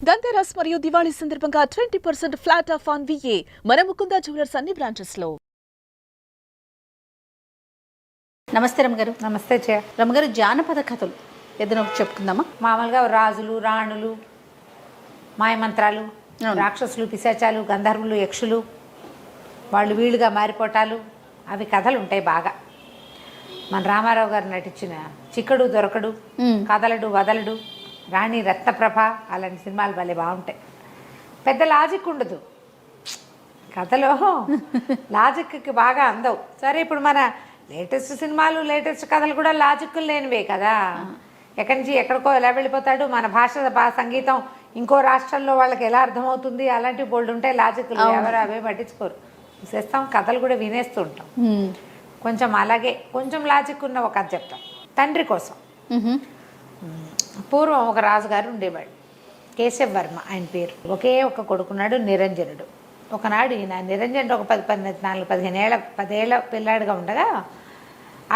ధన్తెరస్ మరియు దివాళీ సందర్భంగా 20% flat of on VA మన ముకుంద జ్యువెలర్స్ అన్ని బ్రాంచెస్ లో. నమస్తే రమగారు. నమస్తే చే రమగారు, జానపద కథలు ఏదైనా ఒకటి చెప్పుకుందామా? మామూలుగా రాజులు, రాణులు, మాయమంత్రాలు, రాక్షసులు, పిశాచాలు, గంధర్వులు, యక్షులు, వాళ్ళు వీళ్ళుగా మారిపోవటాలు, అవి కథలు ఉంటాయి బాగా. మన రామారావు గారు నటించిన చిక్కడు దొరకడు, కదలడు వదలడు, రాణి రత్నప్రభ, అలాంటి సినిమాలు భలే బాగుంటాయి. పెద్ద లాజిక్ ఉండదు కథలో, లాజిక్కి బాగా అందవు. సరే, ఇప్పుడు మన లేటెస్ట్ సినిమాలు, లేటెస్ట్ కథలు కూడా లాజిక్లు లేనివే కదా. ఎక్కడి నుంచి ఎక్కడికో ఎలా వెళ్ళిపోతాడు, మన భాష సంగీతం ఇంకో రాష్ట్రంలో వాళ్ళకి ఎలా అర్థమవుతుంది, అలాంటివి బోల్డ్ ఉంటాయి లాజిక్లు. ఎవరు అవే పట్టించుకోరు, చూసేస్తాం. కథలు కూడా వినేస్తూ ఉంటాం. కొంచెం అలాగే కొంచెం లాజిక్ ఉన్న ఒక కథ చెప్తాం. తండ్రి కోసం. పూర్వం ఒక రాజుగారు ఉండేవాడు, కేశవ వర్మ ఆయన పేరు. ఒకే ఒక కొడుకున్నాడు, నిరంజనుడు. ఒకనాడు ఈయన నిరంజనుడు ఒక 10 ఏళ్ళ పిల్లాడిగా ఉండగా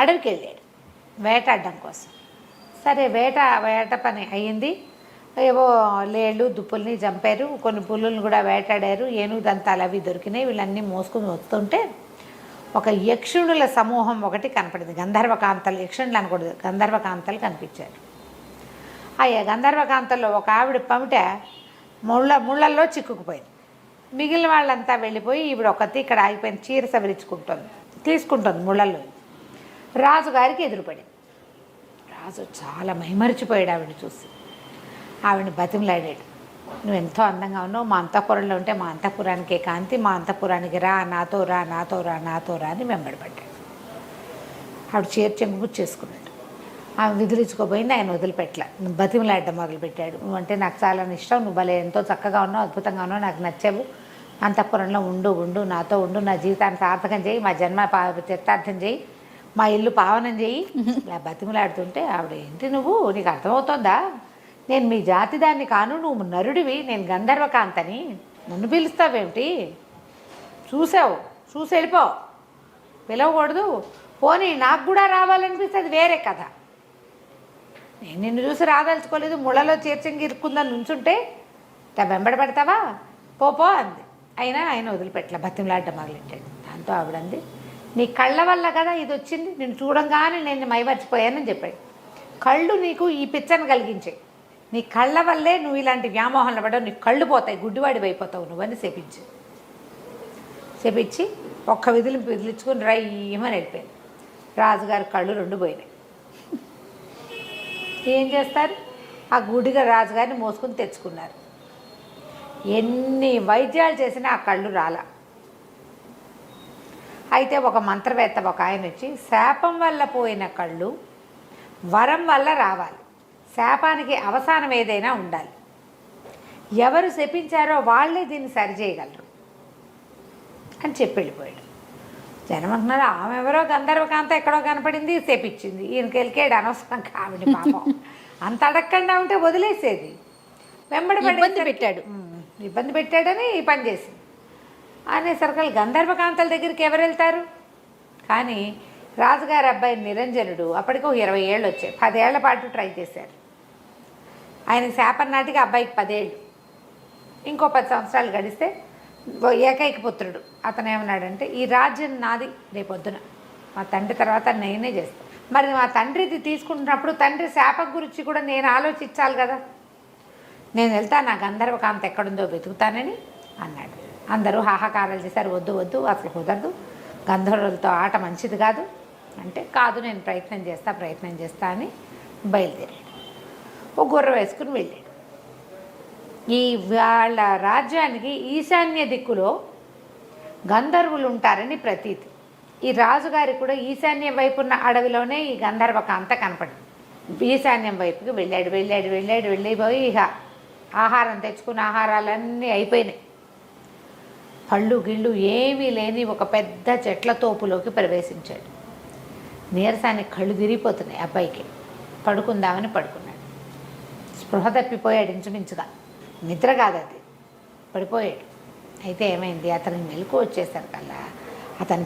అడవికి వెళ్ళాడు వేటాడడం కోసం. సరే, వేట పని అయ్యింది. ఏవో లేళ్ళు దుప్పుల్ని చంపారు, కొన్ని పులుల్ని కూడా వేటాడారు, ఏనుగు దంతాలు అవి దొరికినాయి. వీళ్ళన్నీ మోసుకుని వస్తుంటే ఒక యక్షుణుల సమూహం ఒకటి కనపడింది. గంధర్వకాంతలు, యక్షుణులు అనకూడదు, గంధర్వకాంతలు కనిపించారు. ఆ గంధర్వకాంతల్లో ఒక ఆవిడ పమిట ముళ్ళల్లో చిక్కుకుపోయింది. మిగిలిన వాళ్ళంతా వెళ్ళిపోయి ఈవిడ ఒకటి ఇక్కడ ఆగిపోయింది, చీర తీసుకుంటుంది ముళ్ళల్లో. రాజుగారికి ఎదురుపడింది. రాజు చాలా మైమరిచిపోయాడు ఆవిడని చూసి. ఆవిడని బతిమలాడాడు, నువ్వు ఎంతో అందంగా ఉన్నావు, మా అంతఃపురంలో ఉంటే మా అంతఃపురానికే కాంతి, మా అంతఃపురానికి రా, నాతో రా, నాతో రా, నాతో రా అని వెంబడబడ్డాడు. ఆవిడ చీర చెంగు చేసుకున్నాడు. ఆమె విదిలించుకోపోయింది, ఆయన వదిలిపెట్టలే. బతిమలాడడం మొదలుపెట్టాడు. నువ్వంటే నాకు చాలా ఇష్టం, నువ్వు భలే ఎంతో చక్కగా ఉన్నావు, అద్భుతంగా ఉన్నావు, నాకు నచ్చావు, అంతఃపురంలో ఉండు, నాతో ఉండు, నా జీవితాన్ని సార్థకం చేయి, మా జన్మ చరితార్థం చేయి, మా ఇల్లు పావనం చేయి. ఇలా బతిమలాడుతుంటే ఆవిడ, ఏంటి నువ్వు, నీకు అర్థమవుతోందా, నేను మీ జాతి దాన్ని కాను, నువ్వు నరుడివి, నేను గంధర్వకాంతని, నన్ను పిలుస్తావేమిటి, చూసి వెళ్ళిపో, పిలవకూడదు, పోనీ నాకు కూడా రావాలనిపిస్తే అది వేరే కథ. నేను నిన్ను చూసి రాదలుచుకోలేదు, ముళ్ళలో చేర్చంగి ఇరుక్కుందని నుంచుంటే వెంబడి పెడతావా, పో అంది. అయినా ఆయన వదిలిపెట్టలే, బతిమలాడ్డం మొదలెట్టాడు. దాంతో ఆవిడంది, నీ కళ్ళ వల్ల కదా ఇది వచ్చింది, నేను చూడంగానే నేను మైమర్చిపోయానని చెప్పాడు. కళ్ళు నీకు ఈ పిచ్చను కలిగించాయి, నీ కళ్ళ వల్లే నువ్వు ఇలాంటి వ్యామోహంలో పడవు, నీ కళ్ళు పోతాయి, గుడ్డివాడి అయిపోతావు నువ్వని చెప్పించి ఒక్క విదిలించుకుని రయ్యమని వెళ్ళిపోయింది. రాజుగారి కళ్ళు 2 పోయినాయి. ఏం చేస్తారు, ఆ గుడిగా రాజుగారిని మోసుకుని తెచ్చుకున్నారు. ఎన్ని వైద్యాలు చేసినా ఆ కళ్ళు రాలా. అయితే ఒక మంత్రవేత్త ఒక ఆయన వచ్చి, శాపం వల్ల పోయిన కళ్ళు వరం వల్ల రావాలి, శాపానికి అవసానం ఏదైనా ఉండాలి, ఎవరు శపించారో వాళ్ళే దీన్ని సరిచేయగలరు అని చెప్పి వెళ్ళిపోయాడు. జనం అంటున్నారు, ఆమె ఎవరో గంధర్వకాంత ఎక్కడో కనపడింది, శపించింది, ఈయనకి వెళ్ళాడు అనవసరం కావిడి పాపం, అంత అడగకుండా ఉంటే వదిలేసేది. ఇబ్బంది పెట్టాడని ఈ పని చేసింది అనేసరికి గంధర్వకాంతల దగ్గరికి ఎవరు వెళ్తారు. కానీ రాజుగారి అబ్బాయి నిరంజనుడు అప్పటికో 20 ఏళ్ళు వచ్చాయి, 10 ఏళ్ల పాటు ట్రై చేశారు. ఆయనకి శాపం నాటికి అబ్బాయికి 10 ఏళ్ళు, ఇంకో 10 సంవత్సరాలు గడిస్తే ఏకైక పుత్రుడు. అతను ఏమన్నాడంటే, ఈ రాజ్యం నాది, రేపొద్దున మా తండ్రి తర్వాత నేనే చేస్తాను. మరి మా తండ్రిది తీసుకుంటున్నప్పుడు తండ్రి శాపం గురించి కూడా నేను ఆలోచించాలి కదా, నేను వెళ్తా, నా గంధర్వకాంత ఎక్కడుందో వెతుకుతానని అన్నాడు. అందరూ హాహాకారాలు చేశారు, వద్దు అసలు కుదరదు, గంధర్వులతో ఆట మంచిది కాదు అంటే, కాదు నేను ప్రయత్నం చేస్తా అని బయలుదేరాడు. ఓ గుర్ర వేసుకుని వెళ్ళాడు. ఈ వాళ్ళ రాజ్యానికి ఈశాన్య దిక్కులో గంధర్వులు ఉంటారని ప్రతీతి. ఈ రాజుగారికి కూడా ఈశాన్యం వైపు ఉన్న అడవిలోనే ఈ గంధర్వకాంత కనపడింది. ఈశాన్యం వైపుకి వెళ్ళిపోయి ఇక ఆహారం తెచ్చుకున్న ఆహారాలన్నీ అయిపోయినాయి. పళ్ళు గిళ్ళు ఏమీ లేని ఒక పెద్ద చెట్ల తోపులోకి ప్రవేశించాడు. నీరసానికి కళ్ళు తిరిగిపోతున్నాయి అబ్బాయికి. పడుకుందామని పడుకున్నాడు. స్పృహ తప్పిపోయాడు, ఇంచుమించుగా నిద్ర కాదు అది, పడిపోయాడు. అయితే ఏమైంది, అతనికి మెలకు వచ్చేసరికల్లా అతని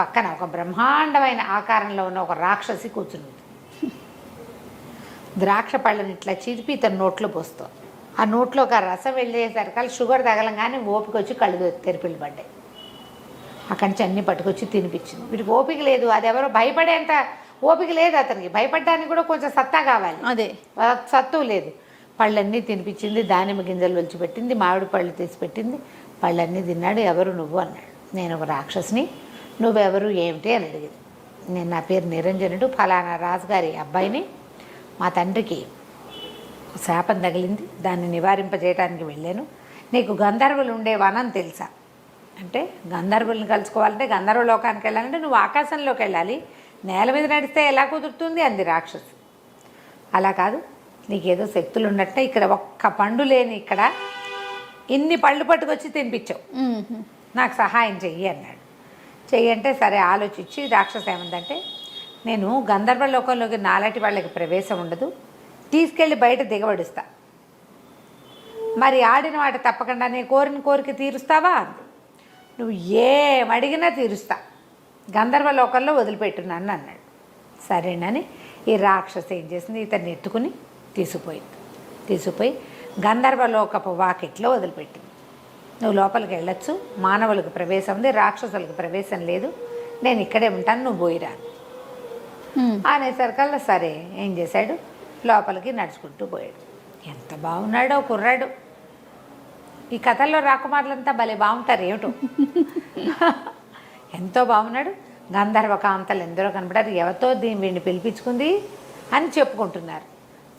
పక్కన ఒక బ్రహ్మాండమైన ఆకారంలో ఉన్న ఒక రాక్షసి కూర్చుంది. ద్రాక్ష పళ్ళని ఇట్లా చిరిపి తన నోట్లో పోస్తాం. ఆ నోట్లోకి ఆ రసం వెళ్ళేసరికి షుగర్ తగలంగానే ఓపిక వచ్చి కళ్ళు తెరిపిల్లు పడ్డాయి. అక్కడి నుంచి అన్నీ పట్టుకొచ్చి తినిపించింది. వీడికి ఓపిక లేదు, అది ఎవరో భయపడేంత ఓపిక లేదు అతనికి. భయపడడానికి కూడా కొంచెం సత్తా కావాలి, అదే సత్తు లేదు. పళ్ళన్నీ తినిపించింది, దానిమ్మ గింజలు ఒలిచిపెట్టింది, మామిడి పళ్ళు తీసి పెట్టింది. పళ్ళన్నీ తిన్నాడు. ఎవరు నువ్వు అన్నాడు. నేను ఒక రాక్షసిని, నువ్వెవరు ఏమిటి అని అడిగింది. నేను నా పేరు నిరంజనుడు, ఫలానా రాజుగారి అబ్బాయిని. మా తండ్రికి శాపం తగిలింది, దాన్ని నివారింపజేయడానికి వెళ్ళాను. నీకు గంధర్వులు ఉండే వనం తెలుసా అంటే, గంధర్వులను కలుసుకోవాలంటే గంధర్వ లోకానికి వెళ్ళాలంటే నువ్వు ఆకాశంలోకి వెళ్ళాలి, నేల మీద నడిస్తే ఎలా కుదురుతుంది అంది రాక్షసు. అలా కాదు, నీకేదో శక్తులు ఉన్నట్టే ఇక్కడ ఒక్క పండు లేని ఇక్కడ ఇన్ని పళ్ళు పట్టుకొచ్చి తినిపించావు, నాకు సహాయం చెయ్యి అన్నాడు. చెయ్యంటే సరే ఆలోచించి రాక్షసు ఏమందంటే, నేను గంధర్వ లోకంలోకి నాలాంటి వాళ్ళకి ప్రవేశం ఉండదు, తీసుకెళ్ళి బయట దిగబడుస్తా, మరి ఆడిన వాటి తప్పకుండా నేను కోరిన కోరిక తీరుస్తావా అంది. నువ్వు ఏం అడిగినా తీరుస్తా, గంధర్వ లోకంలో వదిలిపెట్టున్నాను అన్నాడు. సరేనని ఈ రాక్షసు ఏం చేసింది, ఇతన్ని ఎత్తుకుని తీసుకుపోయి గంధర్వలోకపు వాకిట్లో వదిలిపెట్టింది. నువ్వు లోపలికి వెళ్ళొచ్చు, మానవులకు ప్రవేశం ఉంది, రాక్షసులకు ప్రవేశం లేదు, నేను ఇక్కడే ఉంటాను, నువ్వు పోయిరా అనేసరికల్లా సరే ఏం చేశాడు, లోపలికి నడుచుకుంటూ పోయాడు. ఎంత బాగున్నాడో కుర్రాడు. ఈ కథల్లో రాకుమారులంతా భలే బాగుంటారు ఏమిటో. ఎంతో బాగున్నాడు. గంధర్వ కాంతలు ఎందరో కనపడారు. ఎవరితో వీడిని పిలిపించుకుంది అని చెప్పుకుంటున్నారు.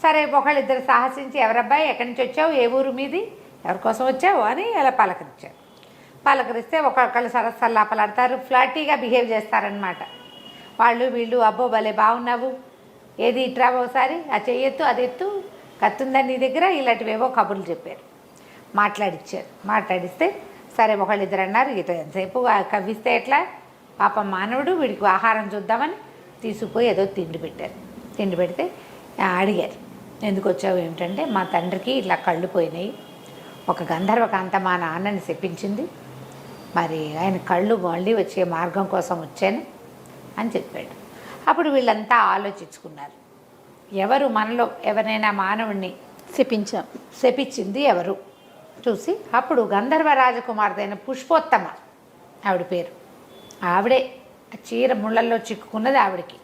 సరే ఒకళ్ళిద్దరు సాహసించి, ఎవరబ్బాయి ఎక్కడి నుంచి వచ్చావు, ఏ ఊరు మీది, ఎవరి కోసం వచ్చావు అని ఇలా పలకరించారు. పలకరిస్తే ఒకళ్ళు సరస్సల్లాపలాడతారు, ఫ్లాటీగా బిహేవ్ చేస్తారనమాట. వాళ్ళు వీళ్ళు, అబ్బో భలే బాగున్నావు, ఏది ఇట్రావో ఒకసారి, ఆ చెయ్యెత్తు అది ఎత్తు, కత్తుందని నీ దగ్గర, ఇలాంటివేవో కబుర్లు చెప్పారు, మాట్లాడిచ్చారు. మాట్లాడిస్తే సరే ఒకళ్ళిద్దరు అన్నారు, ఇటు ఎంతసేపు కవ్విస్తే ఎట్లా, పాపం మానవుడు, వీడికి ఆహారం చూద్దామని తీసుకుపోయి ఏదో తిండి పెట్టారు. తిండి పెడితే అడిగారు, ఎందుకు వచ్చావు ఏమిటంటే, మా తండ్రికి ఇట్లా కళ్ళు పోయినాయి, ఒక గంధర్వకాంత మా నాన్నని శపించింది, మరి ఆయన కళ్ళు మళ్ళీ వచ్చే మార్గం కోసం వచ్చాను అని చెప్పాడు. అప్పుడు వీళ్ళంతా ఆలోచించుకున్నారు, ఎవరు మనలో ఎవరైనా మానవుణ్ణి శపించింది ఎవరు చూసి, అప్పుడు గంధర్వ రాజకుమార్తె అయిన పుష్పోత్తమ ఆవిడ పేరు, ఆవిడే చీర ముళ్ళల్లో చిక్కుకున్నది ఆవిడకి.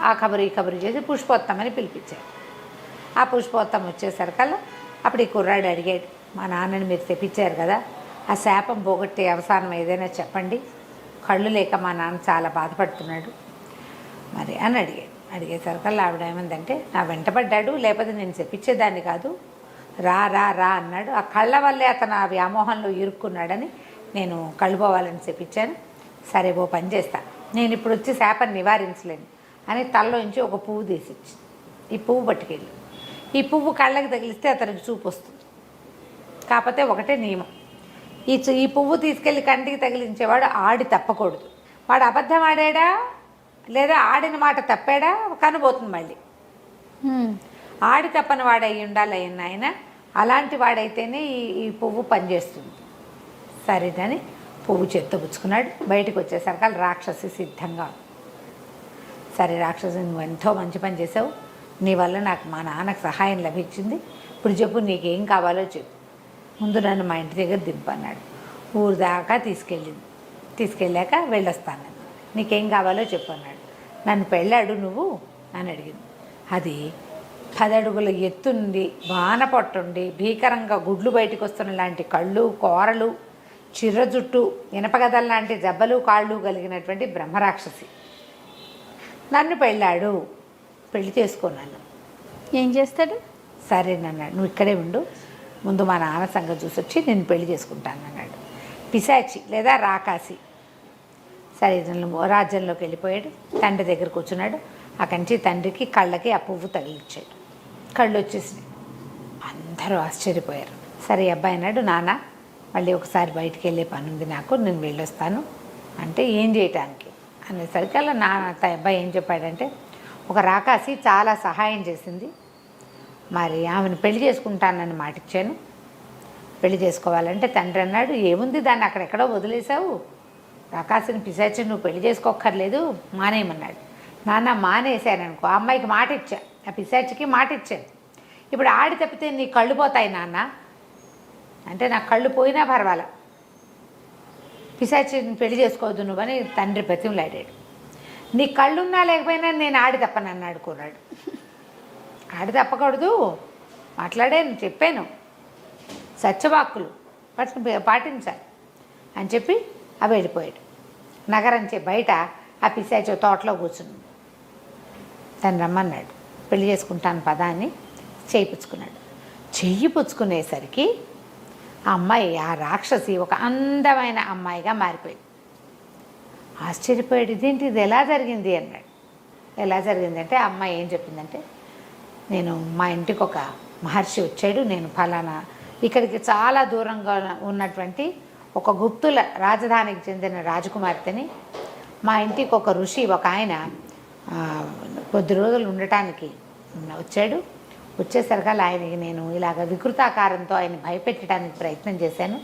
ఆ కబురు ఈ కబురు చేసి పుష్పోత్తమని పిలిపించాడు. ఆ పుష్పోత్తమ వచ్చేసరికల్లా అప్పుడు ఈ కుర్రాడు అడిగాడు, మా నాన్నని మీరు తెప్పించారు కదా, ఆ శాపం పోగొట్టే అవసానం ఏదైనా చెప్పండి, కళ్ళు లేక మా నాన్న చాలా బాధపడుతున్నాడు మరి అని అడిగేసరికల్లా ఆవిడ ఏమందంటే, నా వెంటబడ్డాడు, లేకపోతే నేను చెప్పించేదాన్ని కాదు, రా రా రా అన్నాడు. ఆ కళ్ళ వల్లే అతను ఆ వ్యామోహంలో ఇరుక్కున్నాడని నేను కళ్ళు పోవాలని చెప్పించాను. సరే ఓ పని చేస్తా, నేను ఇప్పుడు వచ్చి శాపాన్ని నివారించలేను అని తలలోంచి ఒక పువ్వు తీసిచ్చి, ఈ పువ్వు పట్టుకెళ్ళి, ఈ పువ్వు కళ్ళకి తగిలిస్తే అతనికి చూపు వస్తుంది. కాకపోతే ఒకటే నియమం, ఈ పువ్వు తీసుకెళ్ళి కంటికి తగిలించేవాడు ఆడి తప్పకూడదు. వాడు అబద్ధం ఆడాడా లేదా ఆడిన మాట తప్పాడా కనబోతుంది మళ్ళీ. ఆడి తప్పని వాడయి ఉండాలి ఆయన, అలాంటి వాడైతేనే ఈ పువ్వు పనిచేస్తుంది. సరేదని పువ్వు చేత్తబుచ్చుకున్నాడు. బయటకు వచ్చేసరికి రాక్షసి సిద్ధంగా, సరే రాక్షసి నువ్వు ఎంతో మంచి పని చేసావు, నీ వల్ల నాకు మా నాన్నకు సహాయం లభించింది, ఇప్పుడు చెప్పు నీకేం కావాలో చెప్పు, ముందు నన్ను మా ఇంటి దగ్గర దింపన్నాడు. ఊరు దాకా తీసుకెళ్ళాక వెళ్ళొస్తాను, నీకేం కావాలో చెప్పు అన్నాడు. నన్ను పెళ్ళాడు నువ్వు అని అడిగింది. అది 10 అడుగుల ఎత్తుండి, వాన పొట్టుండి, భీకరంగా గుడ్లు బయటకు వస్తున్న లాంటి కళ్ళు, కోరలు, చిర్ర జుట్టు, ఇనపగదల లాంటి జబ్బలు కాళ్ళు కలిగినటువంటి బ్రహ్మరాక్షసి. నన్ను పెళ్ళాడు, పెళ్లి చేసుకున్నాను. ఏం చేస్తాడు? సరేనన్నాడు, నువ్వు ఇక్కడే ఉండు, ముందు మా నాన్న సంగతి చూసి వచ్చి నేను పెళ్లి చేసుకుంటాను అన్నాడు. పిశాచి లేదా రాకాసి. సరే రాజ్యంలోకి వెళ్ళిపోయాడు. తండ్రి దగ్గర కూర్చున్నాడు. అక్కడి నుంచి తండ్రికి కళ్ళకి ఆ పువ్వు తగిలిచ్చాడు. కళ్ళు వచ్చేసినాయి. అందరూ ఆశ్చర్యపోయారు. సరే అబ్బాయి అన్నాడు, నాన్న మళ్ళీ ఒకసారి బయటికి వెళ్ళే పని ఉంది నాకు, నేను వెళ్ళొస్తాను అంటే, ఏం చేయటానికి అనేసరికి అలా అబ్బాయి ఏం చెప్పాడంటే, ఒక రాకాసి చాలా సహాయం చేసింది, మరి ఆమెను పెళ్లి చేసుకుంటానని మాటిచ్చాను, పెళ్లి చేసుకోవాలంటే తండ్రి అన్నాడు, ఏముంది దాన్ని అక్కడెక్కడో వదిలేసావు, రాకాసిని పిశాచిని నువ్వు పెళ్లి చేసుకోక్కర్లేదు, మానేయమన్నాడు. నాన్న మానేశాను అనుకో, ఆ అమ్మాయికి మాట ఇచ్చా, ఆ పిశాచికి మాట ఇచ్చాను, ఇప్పుడు ఆడి తప్పితే నీ కళ్ళు పోతాయి నాన్న అంటే, నాకు కళ్ళు పోయినా పర్వాలా, పిశాచిని పెళ్లి చేసుకోవద్దు నువ్వని తండ్రి బతిమలాడాడు. నీ కళ్ళున్నా లేకపోయినా నేను ఆడి తప్పనని ఆడుకున్నాడు. ఆడి తప్పకూడదు, మాట్లాడాను, చెప్పాను, సత్యవాక్కులు పాటించాలి అని చెప్పి అవి వెళ్ళిపోయాడు. నగరంచే బయట ఆ పిశాచో తోటలో కూర్చుని తను రమ్మన్నాడు. పెళ్లి చేసుకుంటాను పదా అని చేయిపుచ్చుకున్నాడు. చెయ్యి పుచ్చుకునేసరికి ఆ అమ్మాయి, ఆ రాక్షసి ఒక అందమైన అమ్మాయిగా మారిపోయింది. ఆశ్చర్యపోయాడు, ఇదేంటి, ఇది ఎలా జరిగింది అన్నాడు. ఎలా జరిగిందంటే ఆ అమ్మాయి ఏం చెప్పిందంటే, నేను మా ఇంటికి ఒక మహర్షి వచ్చాడు, నేను ఫలానా ఇక్కడికి చాలా దూరంగా ఉన్నటువంటి ఒక గుప్తుల రాజధానికి చెందిన రాజకుమార్తెని, మా ఇంటికి ఒక ఋషి ఒక ఆయన కొద్ది రోజులు ఉండటానికి వచ్చాడు. వచ్చేసరికల్లా ఆయనకి నేను ఇలాగ వికృతాకారంతో ఆయన భయపెట్టడానికి ప్రయత్నం చేశాను,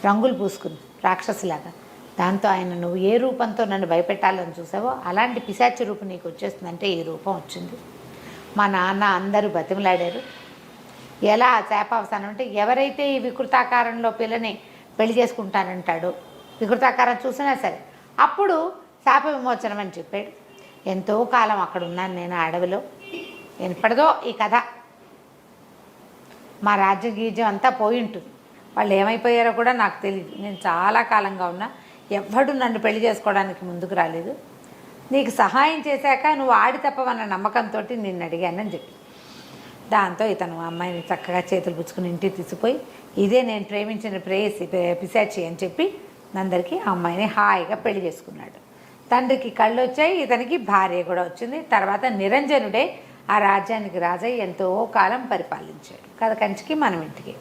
రంగులు పూసుకుని రాక్షసులాగా. దాంతో ఆయన, నువ్వు ఏ రూపంతో నన్ను భయపెట్టాలని చూసావో అలాంటి పిశాచి రూపం నీకు వచ్చేస్తుందంటే ఈ రూపం వచ్చింది. మా నాన్న అందరూ బతిమలాడారు. ఎలా శాపావసానం అంటే, ఎవరైతే ఈ వికృతాకారంలో పిల్లని పెళ్లి చేసుకుంటానంటాడో, వికృతాకారం చూసినా సరే, అప్పుడు శాప విమోచనం అని చెప్పాడు. ఎంతో కాలం అక్కడ ఉన్నాను నేను అడవిలో. ఎప్పటిదో ఈ కథ, మా రాజ్య గీజ్యం అంతా పోయి ఉంటుంది. వాళ్ళు ఏమైపోయారో కూడా నాకు తెలియదు. నేను చాలా కాలంగా ఉన్నా, ఎవ్వడు నన్ను పెళ్లి చేసుకోవడానికి ముందుకు రాలేదు. నీకు సహాయం చేశాక నువ్వు ఆడి తప్పవన్న నమ్మకంతో నిన్ను అడిగానని చెప్పి, దాంతో ఇతను అమ్మాయిని చక్కగా చేతులు పుచ్చుకుని ఇంటికి తీసుకుపోయి, ఇదే నేను ప్రేమించిన ప్రేయసి పిశాచి అని చెప్పి అందరికీ ఆ అమ్మాయిని హాయిగా పెళ్లి చేసుకున్నాడు. తండ్రికి కళ్ళు వచ్చాయి, ఇతనికి భార్య కూడా వచ్చింది. తర్వాత నిరంజనుడే ఆ రాజ్యానికి రాజై ఎంతో కాలం పరిపాలించాడు. కథ కంచికి మనం ఇంటికి.